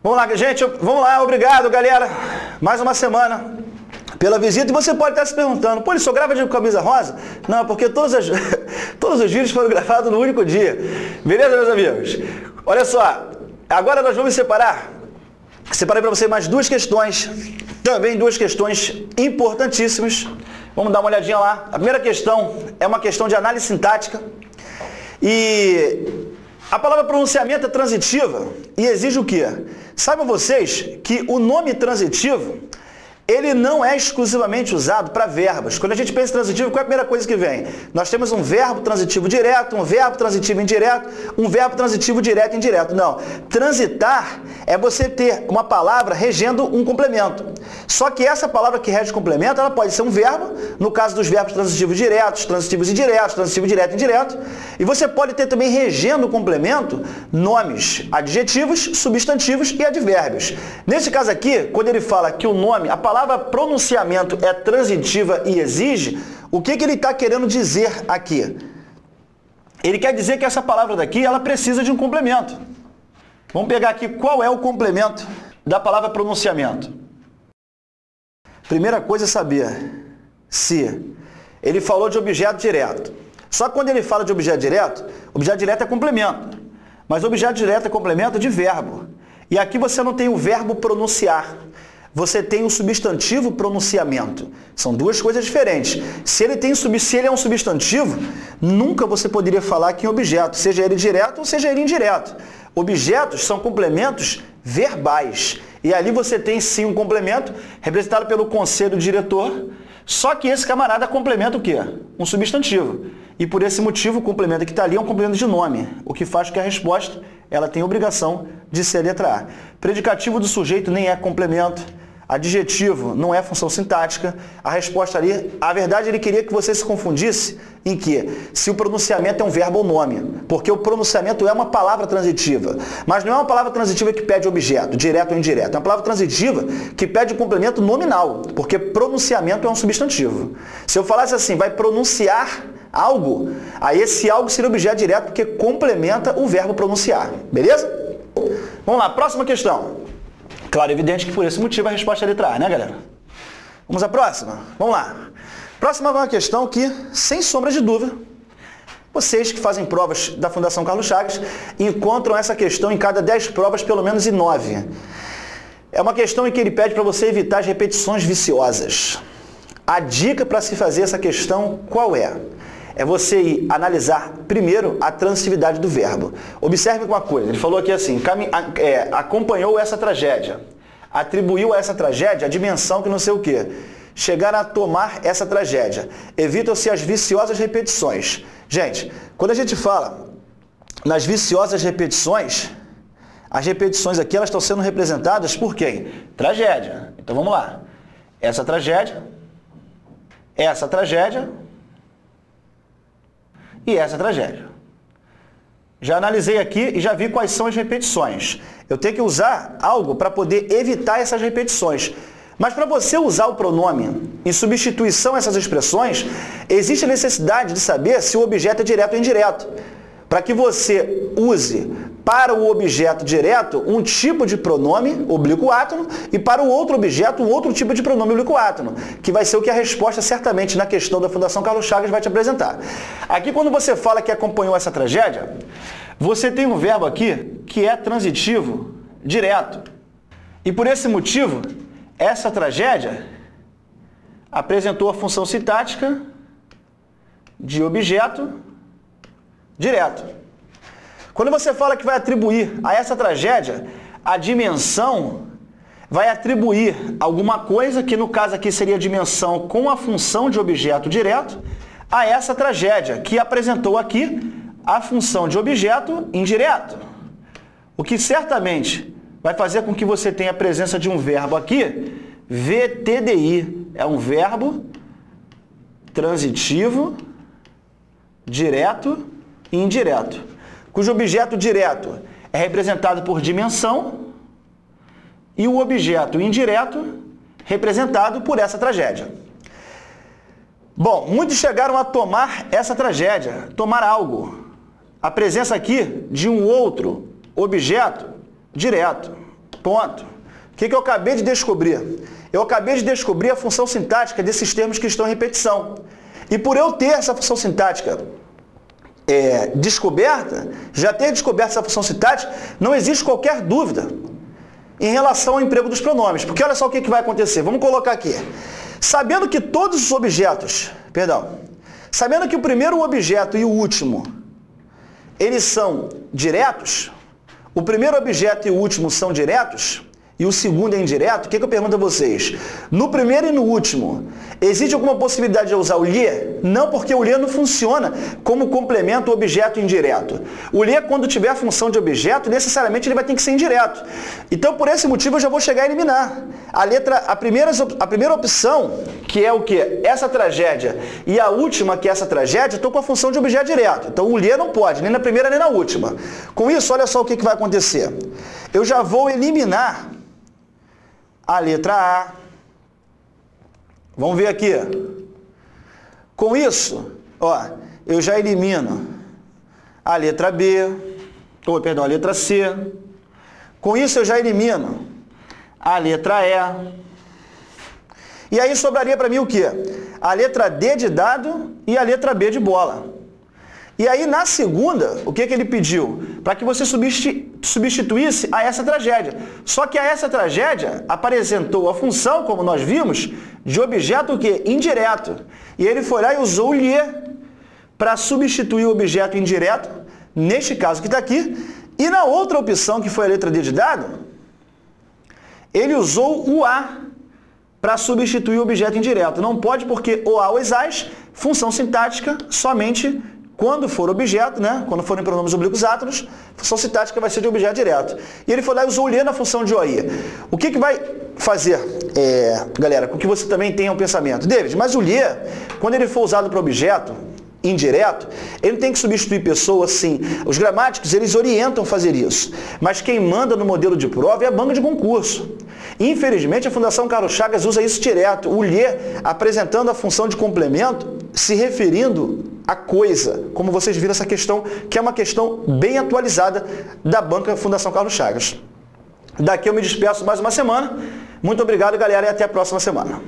Vamos lá, gente. Vamos lá. Obrigado, galera. Mais uma semana pela visita. E você pode estar se perguntando, pô, ele só grava de camisa rosa? Não, porque todos os vídeos foram gravados no único dia. Beleza, meus amigos? Olha só. Agora nós vamos separar. Separei para você mais duas questões. Também duas questões importantíssimas. Vamos dar uma olhadinha lá. A primeira questão é uma questão de análise sintática. E a palavra pronunciamento é transitiva e exige o quê? Saibam vocês que o nome transitivo, ele não é exclusivamente usado para verbos. Quando a gente pensa em transitivo, qual é a primeira coisa que vem? Nós temos um verbo transitivo direto, um verbo transitivo indireto, um verbo transitivo direto e indireto. Não. Transitar é você ter uma palavra regendo um complemento. Só que essa palavra que rege o complemento, ela pode ser um verbo, no caso dos verbos transitivos diretos, transitivos indiretos, transitivo direto e indireto. E você pode ter também regendo o complemento nomes adjetivos, substantivos e advérbios. Nesse caso aqui, quando ele fala que o nome, a palavra pronunciamento é transitiva e exige, o que ele está querendo dizer aqui? Ele quer dizer que essa palavra daqui, ela precisa de um complemento. Vamos pegar aqui qual é o complemento da palavra pronunciamento. Primeira coisa é saber se ele falou de objeto direto. Só que quando ele fala de objeto direto é complemento. Mas objeto direto é complemento de verbo. E aqui você não tem o verbo pronunciar. Você tem o substantivo pronunciamento. São duas coisas diferentes. Se ele é um substantivo, nunca você poderia falar aqui em objeto, seja ele direto ou seja ele indireto. Objetos são complementos verbais. E ali você tem sim um complemento representado pelo conselho diretor, só que esse camarada complementa o quê? Um substantivo. E por esse motivo o complemento que está ali é um complemento de nome, o que faz com que a resposta ela tem a obrigação de ser a letra A. Predicativo do sujeito nem é complemento. Adjetivo não é função sintática. A resposta ali, a verdade, ele queria que você se confundisse em que? Se o pronunciamento é um verbo ou nome. Porque o pronunciamento é uma palavra transitiva. Mas não é uma palavra transitiva que pede objeto, direto ou indireto. É uma palavra transitiva que pede o complemento nominal. Porque pronunciamento é um substantivo. Se eu falasse assim, vai pronunciar algo, aí esse algo seria objeto direto porque complementa o verbo pronunciar. Beleza? Vamos lá, próxima questão. Claro, evidente que por esse motivo a resposta é a letra A, né, galera? Vamos à próxima? Vamos lá. Próxima é uma questão que, sem sombra de dúvida, vocês que fazem provas da Fundação Carlos Chagas encontram essa questão em cada 10 provas, pelo menos em 9. É uma questão em que ele pede para você evitar as repetições viciosas. A dica para se fazer essa questão qual é? É você ir analisar primeiro a transitividade do verbo. Observe uma coisa, ele falou aqui assim, acompanhou essa tragédia, atribuiu a essa tragédia a dimensão que não sei o quê, chegar a tomar essa tragédia, evitam-se as viciosas repetições. Gente, quando a gente fala nas viciosas repetições, as repetições aqui elas estão sendo representadas por quem? Tragédia. Então vamos lá, essa tragédia e essa tragédia. Já analisei aqui e já vi quais são as repetições. Eu tenho que usar algo para poder evitar essas repetições. Mas para você usar o pronome em substituição a essas expressões, existe a necessidade de saber se o objeto é direto ou indireto. Para que você use para o objeto direto um tipo de pronome oblíquo átono e para o outro objeto um outro tipo de pronome oblíquo átono, que vai ser o que a resposta certamente na questão da Fundação Carlos Chagas vai te apresentar. Aqui quando você fala que acompanhou essa tragédia, você tem um verbo aqui que é transitivo direto. E por esse motivo, essa tragédia apresentou a função sintática de objeto direto. Quando você fala que vai atribuir a essa tragédia a dimensão, vai atribuir alguma coisa, que no caso aqui seria a dimensão com a função de objeto direto, a essa tragédia, que apresentou aqui a função de objeto indireto. O que certamente vai fazer com que você tenha a presença de um verbo aqui, VTDI, é um verbo transitivo, direto e indireto, cujo objeto direto é representado por dimensão e o objeto indireto representado por essa tragédia. Bom, muitos chegaram a tomar essa tragédia, tomar algo. A presença aqui de um outro objeto direto. ponto. O que eu acabei de descobrir? Eu acabei de descobrir a função sintática desses termos que estão em repetição. E por eu ter essa função sintática descoberta, já ter descoberto essa função sintática, não existe qualquer dúvida em relação ao emprego dos pronomes. Porque olha só o que vai acontecer. Vamos colocar aqui. Sabendo que todos os objetos, sabendo que o primeiro objeto e o último, eles são diretos, o primeiro objeto e o último são diretos, e o segundo é indireto, o que eu pergunto a vocês? No primeiro e no último, existe alguma possibilidade de eu usar o lhe? Não, porque o lhe não funciona como complemento ao objeto indireto. O lhe, quando tiver a função de objeto, necessariamente ele vai ter que ser indireto. Então, por esse motivo, eu já vou chegar a eliminar. A primeira opção, que é o quê? Essa tragédia, e a última, que é essa tragédia, estou com a função de objeto direto. Então, o lhe não pode, nem na primeira nem na última. Com isso, olha só o que vai acontecer. Eu já vou eliminar a letra A. Vamos ver aqui. Com isso, eu já elimino a letra B, a letra C. Com isso, eu já elimino a letra E. E aí sobraria para mim o quê? A letra D de dado e a letra B de bola. E aí, na segunda, o que ele pediu? Para que você substituísse a essa tragédia. Só que a essa tragédia apresentou a função, como nós vimos, de objeto o quê? Indireto. E ele foi lá e usou o lhe para substituir o objeto indireto, neste caso que está aqui. E na outra opção, que foi a letra D de dado, ele usou o A para substituir o objeto indireto. Não pode porque o A ou as, função sintática, somente quando for objeto, quando forem pronomes oblíquos átonos, função sintática vai ser de objeto direto. E ele foi lá e usou o lhe na função de OI. O que vai fazer, galera, com que você também tenha um pensamento? David, mas o lhe, quando ele for usado para objeto indireto, ele tem que substituir pessoas, sim. Os gramáticos, eles orientam a fazer isso. Mas quem manda no modelo de prova é a banca de concurso. Infelizmente, a Fundação Carlos Chagas usa isso direto. O lhe apresentando a função de complemento, se referindo a coisa, como vocês viram essa questão, que é uma questão bem atualizada da banca Fundação Carlos Chagas. Daqui eu me despeço mais uma semana. Muito obrigado, galera, e até a próxima semana.